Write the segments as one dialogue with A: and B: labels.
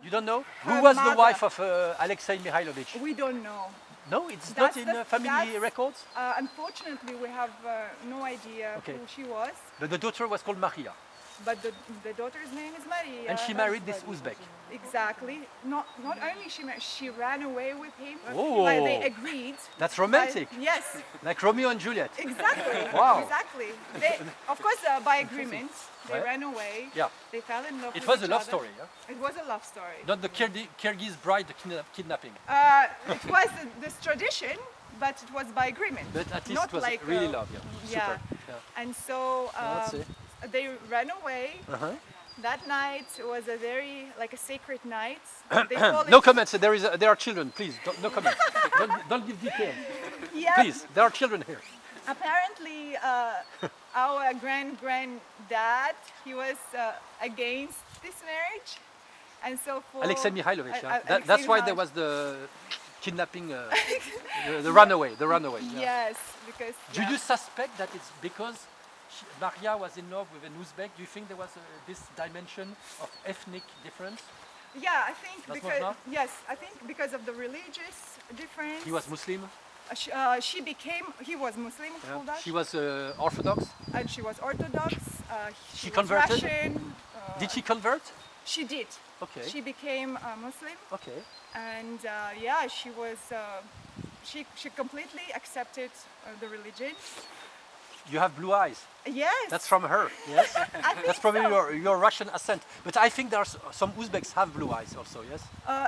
A: You don't know?
B: Her
A: Who was
B: mother.
A: the wife of Alexeï Mikhaïlovitch?
B: We don't know.
A: No, it's
B: That's
A: not in
B: the-
A: family
B: that's-
A: records?
B: Unfortunately, we have no idea
A: Okay.
B: who she was,
A: But the daughter was called Maria.
B: but the daughter's name is Maria.
A: And she married this Uzbek.
B: Exactly. Not only she ran away with him.
A: Oh.
B: Like they agreed.
A: That's romantic.
B: Yes.
A: Like Romeo and Juliet.
B: Exactly.
A: Wow.
B: Exactly. They, of course, by agreement, they
A: Right.
B: ran away.
A: Yeah.
B: They fell in love.
A: It
B: with
A: was a
B: each
A: love
B: other.
A: story, yeah?
B: It was a love story.
A: Not the Kyrgyz bride kidnapping.
B: It was this tradition, but it was by agreement.
A: But at least
B: not
A: it was
B: like,
A: really love, yeah.
B: Yeah.
A: Super. Yeah.
B: And so
A: That's it.
B: they ran away.
A: Uh-huh.
B: That night was a very like a sacred night. They call
A: No
B: it-
A: comments. There are children. Please, no comments. don't give details.
B: Yeah.
A: Please, there are children here.
B: Apparently, our granddad, he was against this marriage, and so for
A: Alexeï Mikhaïlovitch. Yeah.
B: Alexei
A: That's why there
B: Mikhaïlovitch.
A: was the kidnapping, the runaway. Yeah.
B: Yes, because
A: Do
B: yeah.
A: you suspect that it's because Maria was in love with an Uzbek? Do you think there was this dimension of ethnic difference?
B: Yeah, I think
A: That's
B: because
A: not
B: yes, I think because of the religious difference.
A: He was Muslim.
B: He was Muslim,
A: Yeah.
B: Kuldash,
A: She was Orthodox.
B: and she was Orthodox.
A: She
B: was
A: converted?
B: Russian.
A: Did she convert?
B: She did.
A: Okay.
B: She became a Muslim,
A: Okay.
B: and yeah, she was. She completely accepted the religion.
A: You have blue eyes.
B: Yes.
A: That's from her. Yes.
B: I think
A: That's probably
B: so.
A: your Russian accent. But I think there are some Uzbeks have blue eyes also. Yes.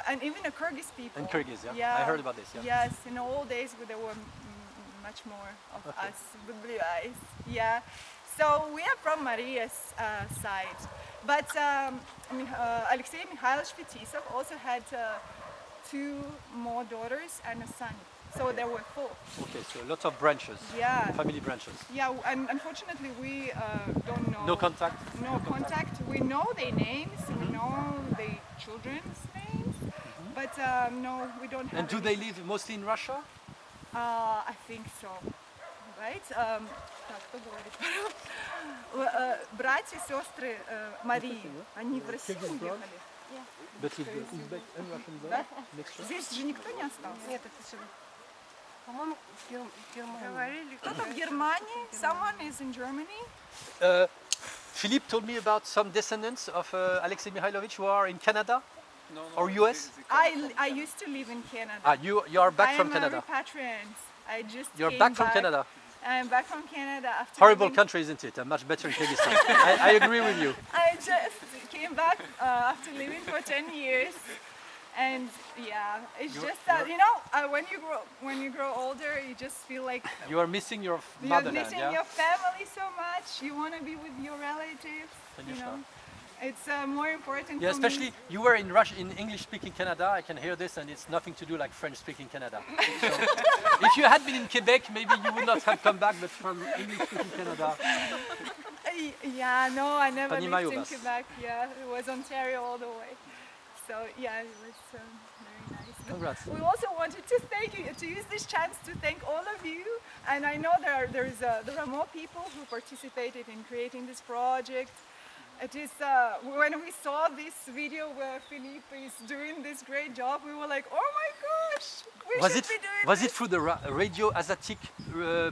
B: And even the Kyrgyz people.
A: And Kyrgyz. Yeah. I heard about this. Yeah.
B: Yes, in the old days there were much more of us with blue eyes. Yeah. So we are from Maria's side, but Alexeï Mikhaïlovitch Fetisov also had 2 more daughters and a son. So there were 4.
A: Okay. So lots of branches.
B: Yeah.
A: Family branches.
B: Yeah, and unfortunately we don't know.
A: No contact.
B: No contact. We know their names. We know their children's names, but no, we don't have.
A: And do
B: any.
A: they live mostly in Russia?
B: I think so. Right? Так, кто говорит? Братья, сестры Марии, они в Россию уехали.
A: But with the Uzbek and Russian
B: Да?
A: mixture.
B: Здесь же никто не остался.
C: Нет, это же, по-моему, Германия.
B: Говорили, кто-то в Германии. Someone is in Germany.
A: Philippe told me about some descendants of Alexei Mikhaïlovitch who are in Canada or US.
B: I used to live in Canada.
A: Ah, you are back
B: I
A: from
B: am
A: Canada.
B: a repatriant. I just
A: You're
B: came
A: back from Canada.
B: I'm back from Canada after
A: Horrible
B: living-
A: country, isn't it? Much better in Kyrgyzstan. I agree with you.
B: I just came back after living for 10 years, and yeah, it's just that you know when you grow older, you just feel like
A: You are missing your
B: you're
A: motherland,
B: missing
A: yeah?
B: your family so much. You want to be with your relatives. You know, it's more important.
A: Yeah,
B: for
A: especially
B: me.
A: you were in in English-speaking Canada. I can hear this, and it's nothing to do like French-speaking Canada. So, if you had been in Quebec, maybe you would not have come back. But from English-speaking Canada,
B: Yeah, no, I never
A: Pani
B: lived in
A: Majovas.
B: Quebec. Yeah, it was Ontario all the way. So yeah, it was very nice. But
A: Congrats.
B: we also wanted to thank you, to use this chance to thank all of you. And I know there are more people who participated in creating this project. It is when we saw this video where Philippe is doing this great job, we were like, oh my gosh, we
A: was
B: should
A: it
B: be doing
A: was
B: this.
A: it through the Radio Asiatic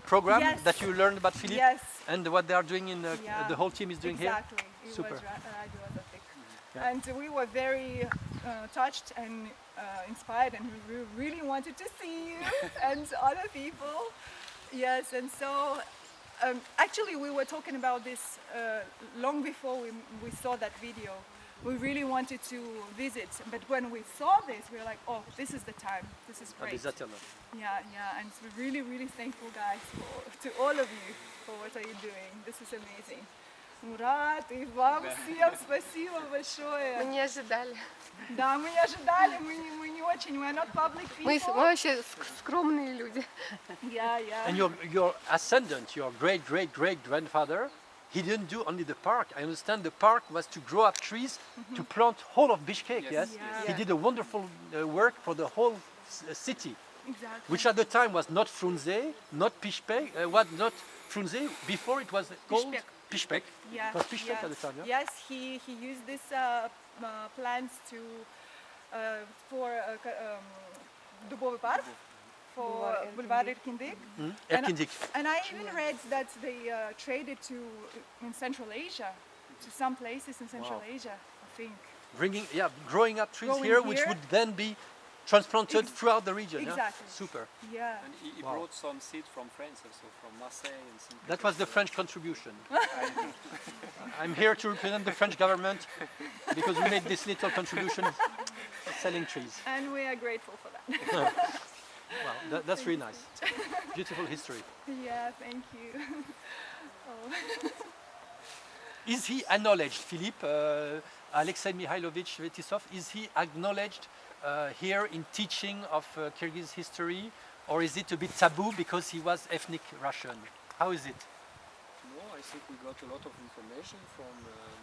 A: program
B: Yes.
A: that you learned about Philippe
B: Yes,
A: and what they are doing in
B: Yeah.
A: the whole team is doing
B: exactly.
A: here?
B: It
A: Super.
B: was Radio Asiatic.
A: Yeah.
B: And we were very touched and inspired, and we really wanted to see you and other people. Yes, and so actually we were talking about this long before we saw that video. We really wanted to visit, but when we saw this, we were like, oh, this is the time. This is great.
A: Обязательно.
B: Yeah, and we're really, really thankful, guys, to all of you for what are you doing. This is amazing. Мурат, и вам всем спасибо большое.
C: Мы не ожидали.
B: Да, мы не ожидали, мы не очень, we're not public
C: Мы
B: people.
C: вообще скромные люди.
B: Yeah.
A: And your ascendant, your great-great-great-grandfather, he didn't do only the park. I understand the park was to grow up trees to plant whole of Bishkek, yes?
B: Yeah.
A: He did a wonderful work for the whole city,
B: Exactly.
A: which at the time was not Frunze, not Pishpek, not Frunze. Before it was called
B: Pishpek.
A: Pishpek.
B: Yeah,
A: It was Pishpek
B: yeah.
A: at the time, yeah?
B: Yes, he used these plants to for Dubovый park, for Boulevard Erkindik.
A: Erkindik.
B: And I even read that they traded in Central Asia, to some places in Central Asia, I think.
A: Growing up trees
B: Growing
A: here, which
B: here.
A: would then be transplanted throughout the region.
B: Exactly.
A: Yeah? Super.
B: Yeah.
D: And he brought some seeds from France also, from Marseille and some
A: That was the French contribution. I'm here to represent the French government because we made this little contribution selling trees.
B: And we are grateful for that.
A: Wow, that's really nice. Beautiful history.
B: Yeah, thank you. Oh.
A: Is he acknowledged, Philippe, Alexeï Mikhaïlovitch Fetisov, is he acknowledged here in teaching of Kyrgyz history, or is it a bit taboo because he was ethnic Russian? How is it?
D: No, I think we got a lot of information from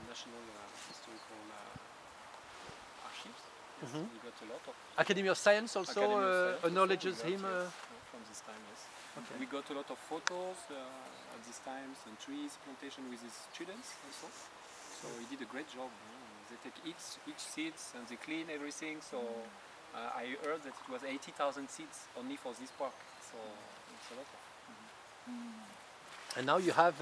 D: National Historical Archives. Yes, we got a lot of
A: Academy of Science also
D: Academy of Science
A: acknowledges
D: also we
A: him?
D: got, yes, from this time, yes.
A: Okay.
D: We got a lot of photos at this time, and trees plantation with his students also. So he did a great job. They take each seeds and they clean everything. So I heard that it was 80,000 seeds only for this park. So it's a lot of.
A: And now you have,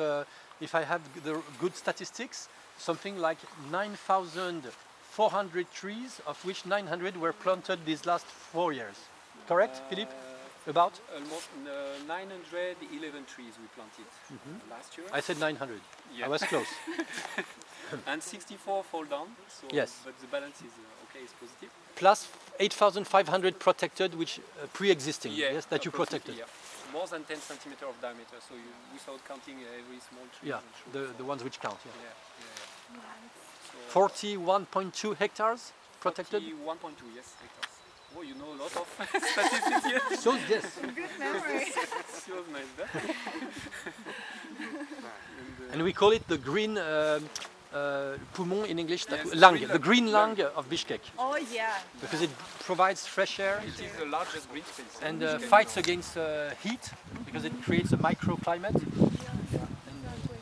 A: if I have the good statistics, something like 9,400 trees, of which 900 were planted these last 4 years. Correct, Philippe? About?
D: Almost 911 trees we planted last year.
A: I said 900.
D: Yeah.
A: I was close.
D: And 64 fall down. So
A: Yes.
D: But the balance is okay, it's positive.
A: Plus 8,500 protected, which pre-existing,
D: Yeah,
A: yes, that you protected.
D: yeah. More than 10 centimeters of diameter, so without counting every small tree.
A: Yeah,
D: and shrub.
A: the ones which count. Yeah.
D: Yeah. So
A: 41.2 hectares protected.
D: 41.2, yes, hectares. Oh, you know a lot of statistics here.
A: So yes,
B: Good memory.
D: It was nice, that.
A: and we call it the green poumon in English,
D: Yes,
A: lung,
D: green
A: the
D: lung.
A: green lung of Bishkek,
B: Oh yeah.
A: because it provides fresh air
D: It is the largest green space.
A: and fights against heat, because it creates a microclimate.
B: Exactly.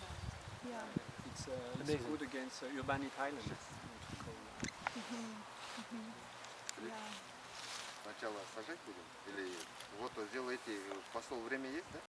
B: Yeah.
D: It's
A: Amazing.
D: good against urbanite islands.
B: Yeah.
E: Сначала сажать будем? Или вот сделаете, посол время есть, да?